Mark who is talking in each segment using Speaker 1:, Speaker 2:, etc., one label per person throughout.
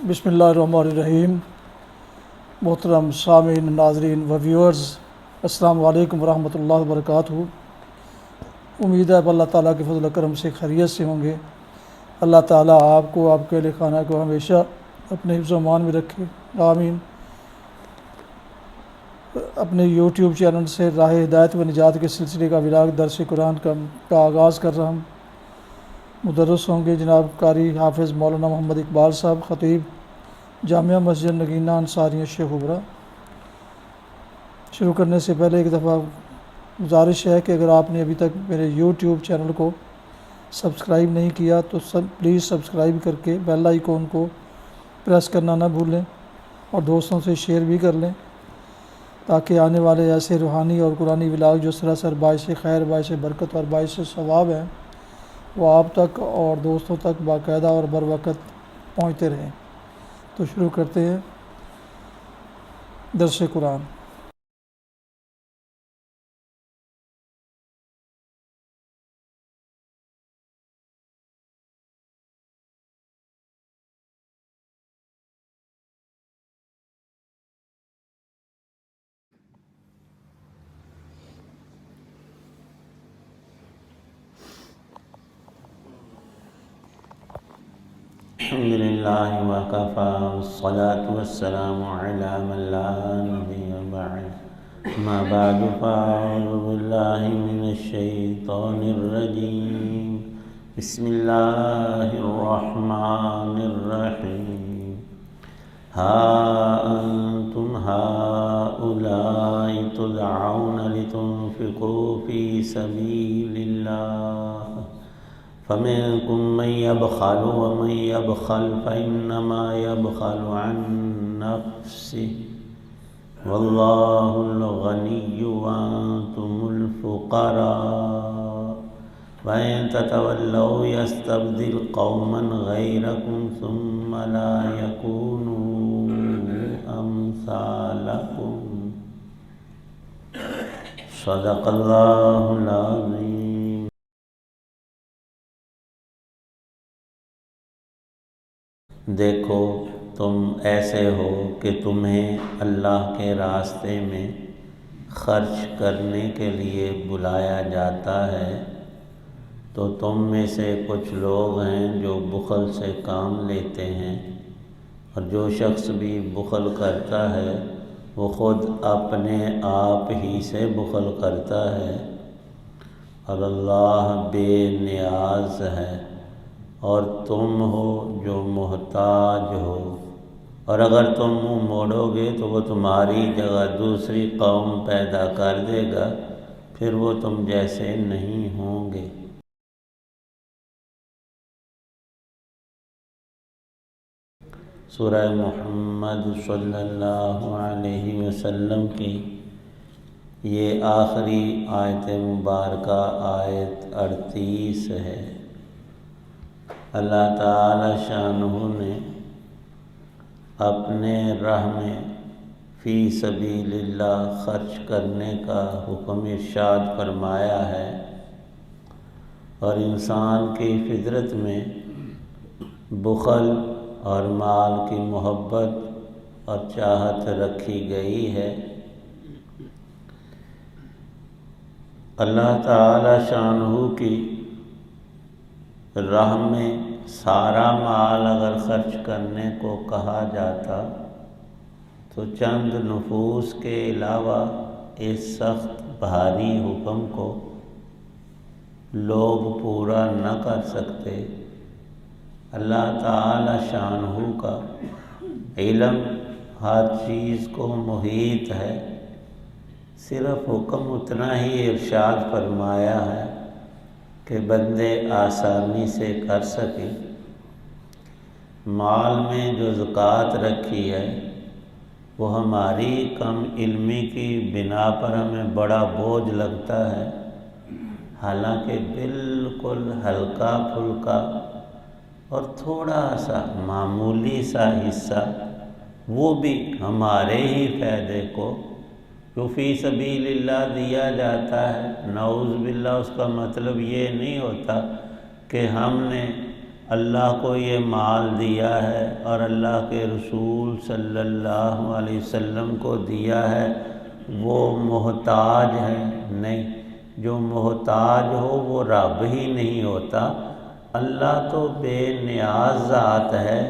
Speaker 1: بسم اللہ الرحمن الرحیم۔ محترم سامعین، ناظرین و ویورز، السلام علیکم ورحمۃ اللہ وبرکاتہ۔ امید ہے اب اللہ تعالیٰ کے فضل و کرم سے خیریت سے ہوں گے۔ اللہ تعالیٰ آپ کو، آپ کے اہل خانہ کو ہمیشہ اپنے حفظ و امان میں رکھے، آمین۔ اپنے یوٹیوب چینل سے راہ ہدایت و نجات کے سلسلے کا ولاگ درس قرآن کا آغاز کر رہا ہوں۔ مدرس ہوں گے جناب قاری حافظ مولانا محمد اقبال صاحب، خطیب جامعہ مسجد نگینہ انصاریہ شیخ ابرا۔ شروع کرنے سے پہلے ایک دفعہ گزارش ہے کہ اگر آپ نے ابھی تک میرے یوٹیوب چینل کو سبسکرائب نہیں کیا تو پلیز سبسکرائب کر کے بیل آئیکن کو پریس کرنا نہ بھولیں، اور دوستوں سے شیئر بھی کر لیں تاکہ آنے والے ایسے روحانی اور قرآنی ولاگ جو سراسر باعث خیر، باعث برکت اور باعث ثواب ہیں وہ آپ تک اور دوستوں تک باقاعدہ اور بر وقت پہنچتے رہیں۔ تو شروع کرتے ہیں درس قرآن۔
Speaker 2: الحمد لله وكفى والصلاة والسلام على من لا نبي بعد، ما بعد فأعوذ بالله من الشيطان الرجيم، بسم الله الرحمن الرحيم۔ ها أنتم هؤلاء تدعون لتنفقوا في سبيل الله فمنكم من يبخل ومن يبخل فإنما يبخل عن نفسه والله الغني وأنتم الفقراء وإن تتولوا يستبدل قوما غيركم ثم لا يكونوا أمثالكم، صدق الله العظيم۔ دیکھو تم ایسے ہو کہ تمہیں اللہ کے راستے میں خرچ کرنے کے لیے بلایا جاتا ہے، تو تم میں سے کچھ لوگ ہیں جو بخل سے کام لیتے ہیں، اور جو شخص بھی بخل کرتا ہے وہ خود اپنے آپ ہی سے بخل کرتا ہے، اور اللہ بے نیاز ہے، اور تم ہو جو محتاج ہو، اور اگر تم منہ موڑو گے تو وہ تمہاری جگہ دوسری قوم پیدا کر دے گا، پھر وہ تم جیسے نہیں ہوں گے۔ سورہ محمد صلی اللہ علیہ وسلم کی یہ آخری آیت مبارکہ آیت 38 ہے۔ اللہ تعالی شانہ نے اپنے راہ میں فی سبیل اللہ خرچ کرنے کا حکم ارشاد فرمایا ہے، اور انسان کی فطرت میں بخل اور مال کی محبت اور چاہت رکھی گئی ہے۔ اللہ تعالی شانہ کی راہ میں سارا مال اگر خرچ کرنے کو کہا جاتا تو چند نفوس کے علاوہ اس سخت بھاری حکم کو لوگ پورا نہ کر سکتے۔ اللہ تعالی شانہ کا علم ہر چیز کو محیط ہے، صرف حکم اتنا ہی ارشاد فرمایا ہے کہ بندے آسانی سے کر سکیں۔ مال میں جو زکوٰۃ رکھی ہے وہ ہماری کم علمی کی بنا پر ہمیں بڑا بوجھ لگتا ہے، حالانکہ بالکل ہلکا پھلکا اور تھوڑا سا معمولی سا حصہ وہ بھی ہمارے ہی فائدے کو جو فی سبیل اللہ دیا جاتا ہے۔ نعوذ باللہ اس کا مطلب یہ نہیں ہوتا کہ ہم نے اللہ کو یہ مال دیا ہے اور اللہ کے رسول صلی اللہ علیہ وسلم کو دیا ہے وہ محتاج ہے؟ نہیں، جو محتاج ہو وہ رب ہی نہیں ہوتا۔ اللہ تو بے نیاز ذات ہے،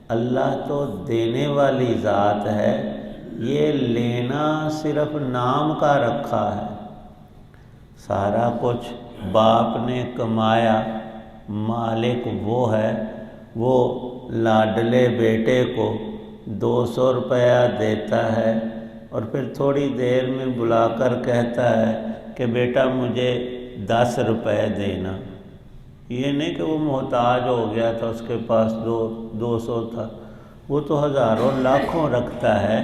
Speaker 2: اللہ تو دینے والی ذات ہے، یہ لینا صرف نام کا رکھا ہے۔ سارا کچھ باپ نے کمایا، مالک وہ ہے، وہ لاڈلے بیٹے کو 200 روپیہ دیتا ہے اور پھر تھوڑی دیر میں بلا کر کہتا ہے کہ بیٹا مجھے 10 روپے دینا۔ یہ نہیں کہ وہ محتاج ہو گیا تھا، اس کے پاس 200 تھا، وہ تو ہزاروں لاکھوں رکھتا ہے،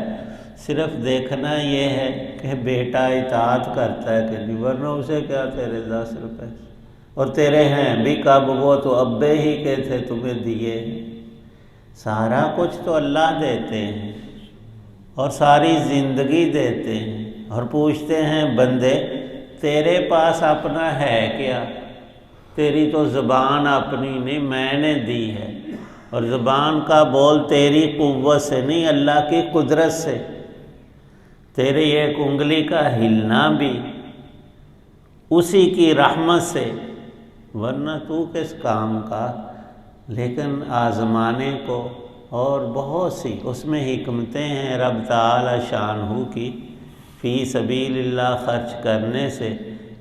Speaker 2: صرف دیکھنا یہ ہے کہ بیٹا اطاعت کرتا ہے کہ نہیں، ورنہ اسے کیا تیرے 10 روپے، اور تیرے ہیں بھی کب، وہ تو ابے ہی کے تھے تمہیں دیے۔ سارا کچھ تو اللہ دیتے ہیں اور ساری زندگی دیتے ہیں، اور پوچھتے ہیں بندے تیرے پاس اپنا ہے کیا؟ تیری تو زبان اپنی نہیں، میں نے دی ہے، اور زبان کا بول تیری قوت سے نہیں، اللہ کی قدرت سے۔ تیری ایک انگلی کا ہلنا بھی اسی کی رحمت سے، ورنہ تو کس کام کا۔ لیکن آزمانے کو، اور بہت سی اس میں حکمتیں ہیں رب تعالی شانہ کی۔ فی سبیل اللہ خرچ کرنے سے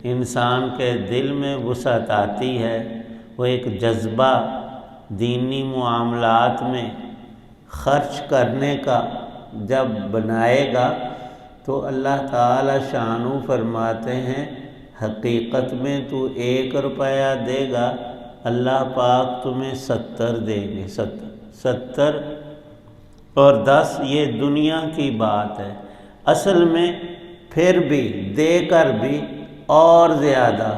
Speaker 2: انسان کے دل میں وسعت آتی ہے، وہ ایک جذبہ دینی معاملات میں خرچ کرنے کا جب بنائے گا تو اللہ تعالی شانہ فرماتے ہیں حقیقت میں تو 1 روپیہ دے گا، اللہ پاک تمہیں 70 دیں گے۔ 70 اور 10 یہ دنیا کی بات ہے، اصل میں پھر بھی دے کر بھی اور زیادہ،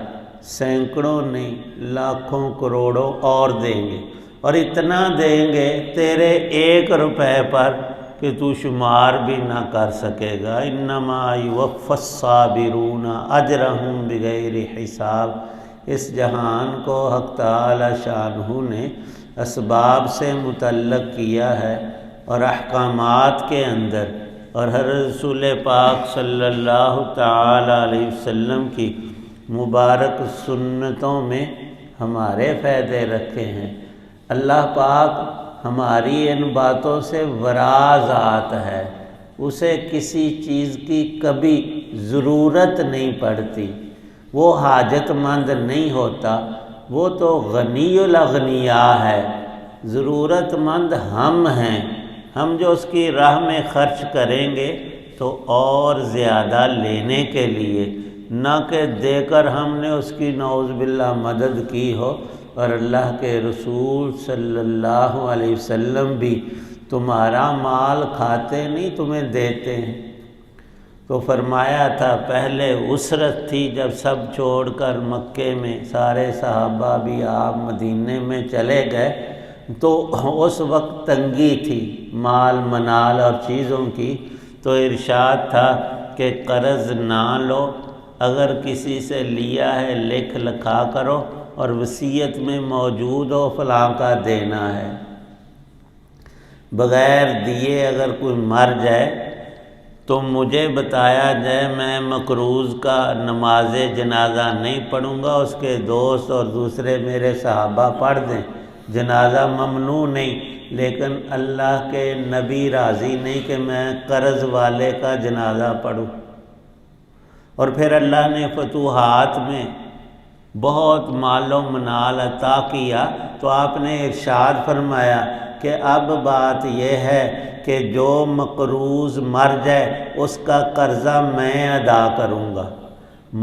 Speaker 2: سینکڑوں نہیں لاکھوں کروڑوں اور دیں گے، اور اتنا دیں گے تیرے 1 روپے پر کہ تو شمار بھی نہ کر سکے گا۔ انما یوفی الصابرون اجرہم بغیر حساب۔ اس جہان کو حق تعالی شانہ نے اسباب سے متعلق کیا ہے، اور احکامات کے اندر، اور حضرت رسول پاک صلی اللہ تعالی علیہ وسلم کی مبارک سنتوں میں ہمارے فائدے رکھے ہیں۔ اللہ پاک ہماری ان باتوں سے وراء ہے، اسے کسی چیز کی کبھی ضرورت نہیں پڑتی، وہ حاجت مند نہیں ہوتا، وہ تو غنی الاغنیاء ہے، ضرورت مند ہم ہیں۔ ہم جو اس کی راہ میں خرچ کریں گے تو اور زیادہ لینے کے لیے، نہ کہ دے کر ہم نے اس کی نعوذ باللہ مدد کی ہو۔ اور اللہ کے رسول صلی اللہ علیہ وسلم بھی تمہارا مال کھاتے نہیں، تمہیں دیتے ہیں۔ تو فرمایا تھا پہلے اسرت تھی، جب سب چھوڑ کر مکے میں سارے صحابہ بھی آپ مدینے میں چلے گئے تو اس وقت تنگی تھی مال منال اور چیزوں کی، تو ارشاد تھا کہ قرض نہ لو، اگر کسی سے لیا ہے لکھ لکھا کرو، اور وصیت میں موجود ہو فلاں کا دینا ہے۔ بغیر دیے اگر کوئی مر جائے تو مجھے بتایا جائے، میں مقروض کا نماز جنازہ نہیں پڑھوں گا، اس کے دوست اور دوسرے میرے صحابہ پڑھ دیں، جنازہ ممنوع نہیں، لیکن اللہ کے نبی راضی نہیں کہ میں قرض والے کا جنازہ پڑھوں۔ اور پھر اللہ نے فتوحات میں بہت مال و منال عطا کیا، تو آپ نے ارشاد فرمایا کہ اب بات یہ ہے کہ جو مقروض مر جائے اس کا قرضہ میں ادا کروں گا،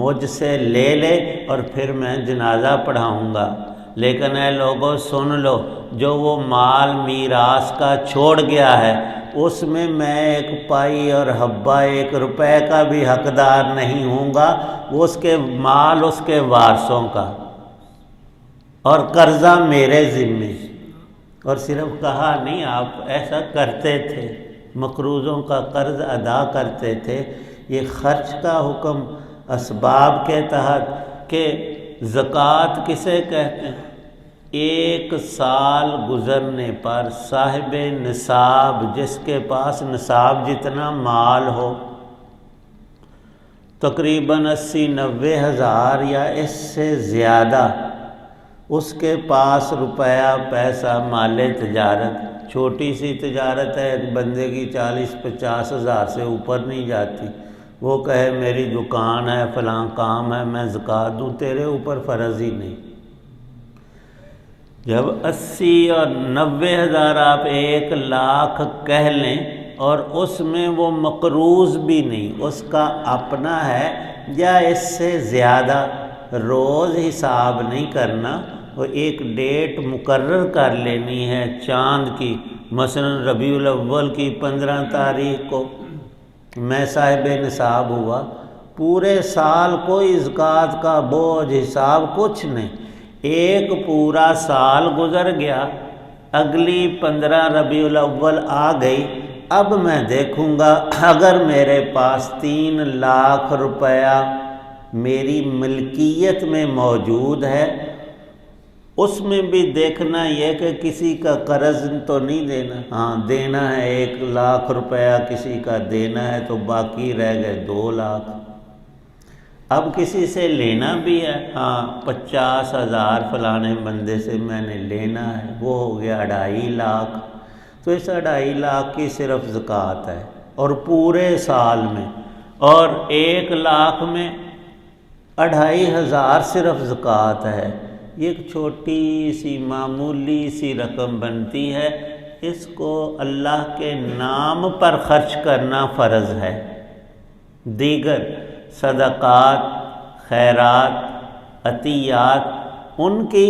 Speaker 2: مجھ سے لے لے اور پھر میں جنازہ پڑھاؤں گا۔ لیکن اے لوگوں سن لو، جو وہ مال میراث کا چھوڑ گیا ہے اس میں میں 1 پائی اور حبہ 1 روپے کا بھی حقدار نہیں ہوں گا، وہ اس کے مال اس کے وارثوں کا، اور قرضہ میرے ذمے۔ اور صرف کہا نہیں، آپ ایسا کرتے تھے، مقروضوں کا قرض ادا کرتے تھے۔ یہ خرچ کا حکم اسباب کے تحت کہ زکوٰۃ کسے کہتے ہیں، ایک سال گزرنے پر صاحب نصاب، جس کے پاس نصاب جتنا مال ہو، تقریباً 80-90 ہزار یا اس سے زیادہ، اس کے پاس روپیہ پیسہ مال تجارت، چھوٹی سی تجارت ہے، ایک بندے کی 40-50 ہزار سے اوپر نہیں جاتی، وہ کہے میری دکان ہے، فلاں کام ہے، میں زکوٰۃ دوں، تیرے اوپر فرض ہی نہیں۔ جب 80 اور 90 ہزار آپ 1 لاکھ کہہ لیں اور اس میں وہ مقروض بھی نہیں، اس کا اپنا ہے یا اس سے زیادہ، روز حساب نہیں کرنا، وہ ایک ڈیٹ مقرر کر لینی ہے چاند کی، مثلا ربیع الاول کی 15 تاریخ کو میں صاحب نصاب ہوا، پورے سال کوئی زکوٰۃ کا بوجھ حساب کچھ نہیں، ایک پورا سال گزر گیا، اگلی 15 ربیع الاول آ گئی، اب میں دیکھوں گا اگر میرے پاس 3 لاکھ روپیہ میری ملکیت میں موجود ہے، اس میں بھی دیکھنا یہ کہ کسی کا قرض تو نہیں دینا، ہاں دینا ہے 1 لاکھ روپیہ کسی کا دینا ہے تو باقی رہ گئے 2 لاکھ، اب کسی سے لینا بھی ہے، ہاں 50 ہزار فلانے بندے سے میں نے لینا ہے، وہ ہو گیا 2.5 لاکھ، تو اس 2.5 لاکھ کی صرف زکوٰۃ ہے، اور پورے سال میں، اور 1 لاکھ میں 2.5 ہزار صرف زکوٰۃ ہے، یہ ایک چھوٹی سی معمولی سی رقم بنتی ہے، اس کو اللہ کے نام پر خرچ کرنا فرض ہے، دیگر صدقات، خیرات، عطیات، ان کی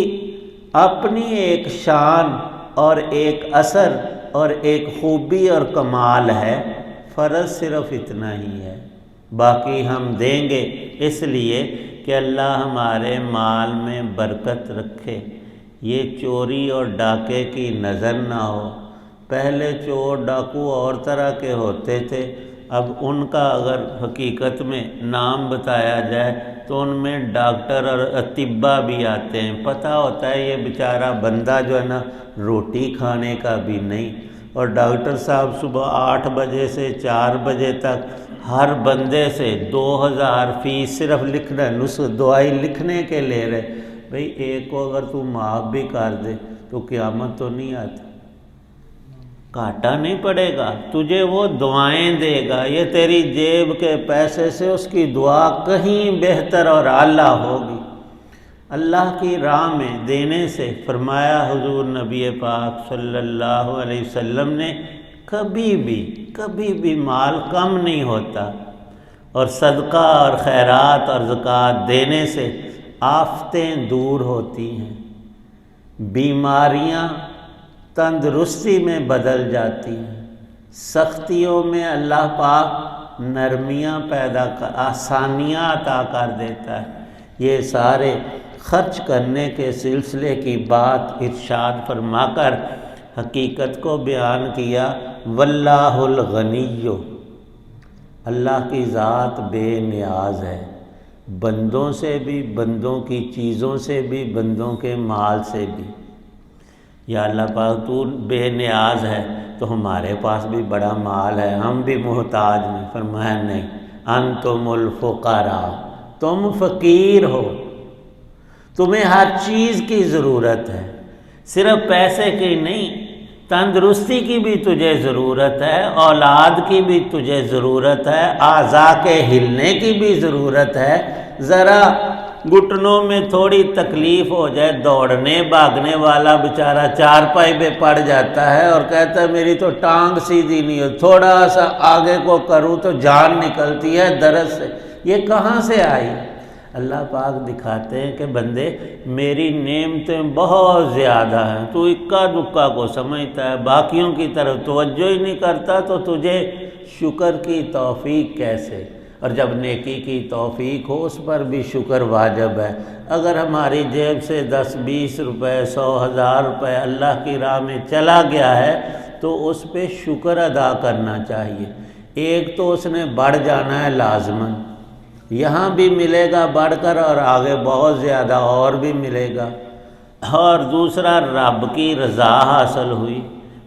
Speaker 2: اپنی ایک شان اور ایک اثر اور ایک خوبی اور کمال ہے، فرض صرف اتنا ہی ہے، باقی ہم دیں گے اس لیے کہ اللہ ہمارے مال میں برکت رکھے، یہ چوری اور ڈاکے کی نظر نہ ہو۔ پہلے چور ڈاکو اور طرح کے ہوتے تھے، اب ان کا اگر حقیقت میں نام بتایا جائے تو ان میں ڈاکٹر اور اطباء بھی آتے ہیں، پتہ ہوتا ہے یہ بیچارہ بندہ جو ہے نا روٹی کھانے کا بھی نہیں، اور ڈاکٹر صاحب صبح 8 بجے سے 4 بجے تک ہر بندے سے 2000 فیس صرف لکھنا، دوائی لکھنے کے لے رہے، بھئی ایک کو اگر تو معاف بھی کر دے تو قیامت تو نہیں آتی، کاٹا نہیں پڑے گا، تجھے وہ دعائیں دے گا، یہ تیری جیب کے پیسے سے اس کی دعا کہیں بہتر اور اعلیٰ ہوگی۔ اللہ کی راہ میں دینے سے، فرمایا حضور نبی پاک صلی اللہ علیہ وسلم نے، کبھی بھی مال کم نہیں ہوتا، اور صدقہ اور خیرات اور زکوٰۃ دینے سے آفتیں دور ہوتی ہیں، بیماریاں تندرستی میں بدل جاتی ہیں، سختیوں میں اللہ پاک نرمیاں آسانیاں عطا کر دیتا ہے۔ یہ سارے خرچ کرنے کے سلسلے کی بات ارشاد فرما کر حقیقت کو بیان کیا، واللہ الغنی، اللہ کی ذات بے نیاز ہے، بندوں سے بھی، بندوں کی چیزوں سے بھی، بندوں کے مال سے بھی۔ یا اللہ پاک تو بے نیاز ہے تو ہمارے پاس بھی بڑا مال ہے، ہم بھی محتاج نہیں، فرمایا نہیں، انتم الفقراء، تم فقیر ہو، تمہیں ہر چیز کی ضرورت ہے، صرف پیسے کی نہیں، تندرستی کی بھی تجھے ضرورت ہے، اولاد کی بھی تجھے ضرورت ہے، اعضاء کے ہلنے کی بھی ضرورت ہے، ذرا گھٹنوں میں تھوڑی تکلیف ہو جائے، دوڑنے بھاگنے والا بیچارہ چارپائی پہ پڑ جاتا ہے اور کہتا ہے میری تو ٹانگ سیدھی نہیں ہو، تھوڑا سا آگے کو کروں تو جان نکلتی ہے درد سے، یہ کہاں سے آئی؟ اللہ پاک دکھاتے ہیں کہ بندے میری نعمتیں بہت زیادہ ہیں، تو اکا دکا کو سمجھتا ہے، باقیوں کی طرف توجہ ہی نہیں کرتا، تو تجھے شکر کی توفیق کیسے؟ اور جب نیکی کی توفیق ہو اس پر بھی شکر واجب ہے۔ اگر ہماری جیب سے 10-20 روپے، 100,000 روپے اللہ کی راہ میں چلا گیا ہے تو اس پہ شکر ادا کرنا چاہیے۔ ایک تو اس نے بڑھ جانا ہے لازماً، یہاں بھی ملے گا بڑھ کر، اور آگے بہت زیادہ اور بھی ملے گا۔ اور دوسرا رب کی رضا حاصل ہوئی،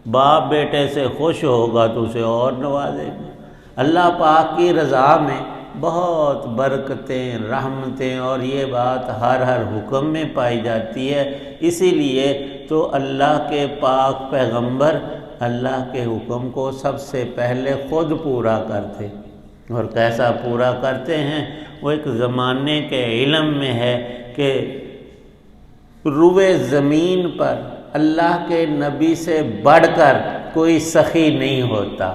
Speaker 2: باپ بیٹے سے خوش ہوگا تو اسے اور نوازے گا۔ اللہ پاک کی رضا میں بہت برکتیں، رحمتیں، اور یہ بات ہر حکم میں پائی جاتی ہے۔ اسی لیے تو اللہ کے پاک پیغمبر اللہ کے حکم کو سب سے پہلے خود پورا کرتے، اور کیسا پورا کرتے ہیں؟ وہ ایک زمانے کے علم میں ہے کہ روئے زمین پر اللہ کے نبی سے بڑھ کر کوئی سخی نہیں ہوتا۔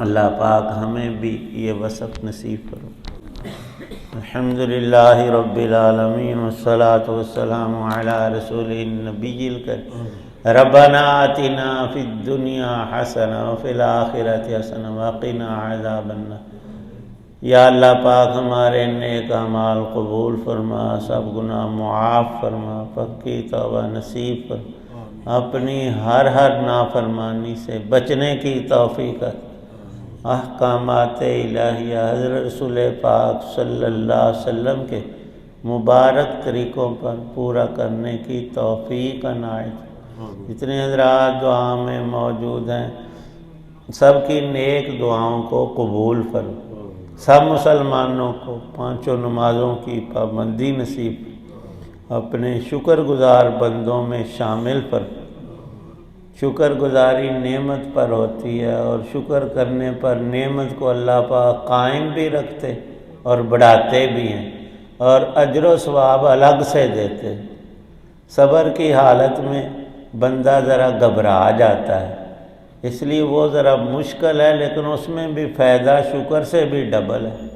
Speaker 2: اللہ پاک ہمیں بھی یہ وصف نصیب کرو۔ الحمدللہ رب العالمین والصلاة والسلام علی رسول النبی الکریم۔ ربنا آتنا فی الدنیا حسنہ وفی الآخرۃ حسنہ وقنا عذاب النار۔ یا اللہ پاک ہمارے نیک اعمال قبول فرما، سب گناہ معاف فرما، پکی توبہ نصیب فرما، اپنی ہر نافرمانی سے بچنے کی توفیق عطا۔ احکامات الہیہ حضرت رسول پاک صلی اللہ علیہ وسلم کے مبارک طریقوں پر پورا کرنے کی توفیق عنایت۔ جتنے حضرات دعا میں موجود ہیں سب کی نیک دعاؤں کو قبول فرما، سب مسلمانوں کو پانچوں نمازوں کی پابندی نصیب، اپنے شکر گزار بندوں میں شامل فرما۔ شکر گزاری نعمت پر ہوتی ہے، اور شکر کرنے پر نعمت کو اللہ پاک قائم بھی رکھتے اور بڑھاتے بھی ہیں، اور اجر و ثواب الگ سے دیتے۔ صبر کی حالت میں بندہ ذرا گھبرا جاتا ہے، اس لیے وہ ذرا مشکل ہے، لیکن اس میں بھی فائدہ شکر سے بھی ڈبل ہے۔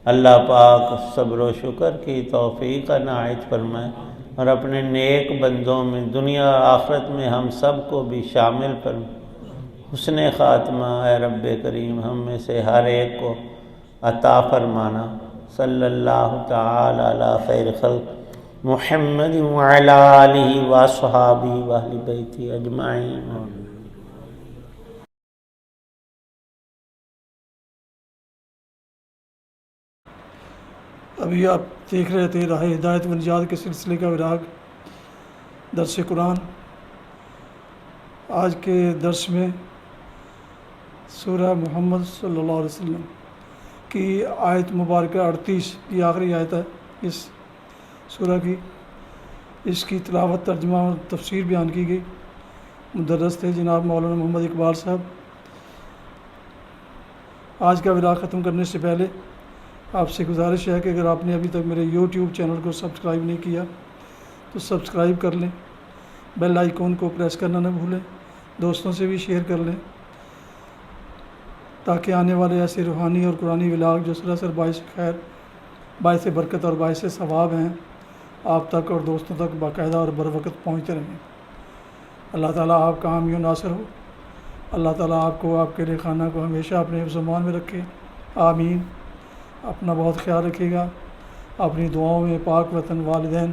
Speaker 2: اللہ پاک صبر و شکر کی توفیق عنایت فرمائے، اور اپنے نیک بندوں میں دنیا اور آخرت میں ہم سب کو بھی شامل فرمائے۔ حسن خاتمہ اے رب کریم ہم میں سے ہر ایک کو عطا فرمانا۔ صلی اللہ تعالی علی خیر خلق محمد وعلی آلہ واصحابہ واہل بیتہ اجمعین۔
Speaker 1: ابھی آپ دیکھ رہے تھے راہ ہدایت و نجات کے سلسلے کا وراگ درس قرآن۔ آج کے درس میں سورہ محمد صلی اللہ علیہ وسلم کی آیت مبارکہ 38 کی آخری آیت ہے اس سورہ کی، اس کی تلاوت، ترجمہ اور تفسیر بیان کی گئی۔ مدرس تھے جناب مولانا محمد اقبال صاحب۔ آج کا وراگ ختم کرنے سے پہلے آپ سے گزارش ہے کہ اگر آپ نے ابھی تک میرے یوٹیوب چینل کو سبسکرائب نہیں کیا تو سبسکرائب کر لیں، بیل آئیکن کو پریس کرنا نہ بھولیں، دوستوں سے بھی شیئر کر لیں، تاکہ آنے والے ایسے روحانی اور قرآنی ولاگ جو سراسر باعث خیر، باعث برکت اور باعث ثواب ہیں آپ تک اور دوستوں تک باقاعدہ اور بروقت پہنچتے رہیں۔ اللہ تعالیٰ آپ کا حامی و ناصر ہو۔ اللہ تعالیٰ آپ کو، آپ کے لیے خانہ کو ہمیشہ اپنے حفظ و امان میں رکھے، آمین۔ اپنا بہت خیال رکھیے گا، اپنی دعاؤں میں پاک وطن، والدین،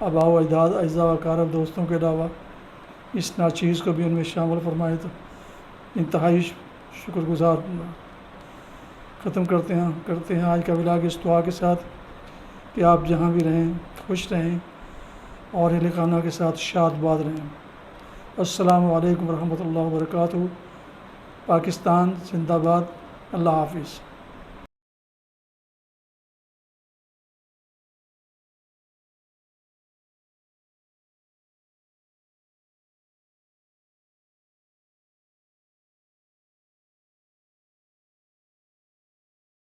Speaker 1: آباء و اجداد، اعزاء و اقارب، دوستوں کے علاوہ اس ناچیز کو بھی ان میں شامل فرمائے تو انتہائی شکر گزار ہوں گا۔ ختم کرتے ہیں آج کا ولاگ اس دعا کے ساتھ کہ آپ جہاں بھی رہیں خوش رہیں اور اہل خانہ کے ساتھ شاد باد رہیں۔ السلام علیکم ورحمۃ اللہ وبرکاتہ۔ پاکستان زندہ باد۔ اللہ حافظ۔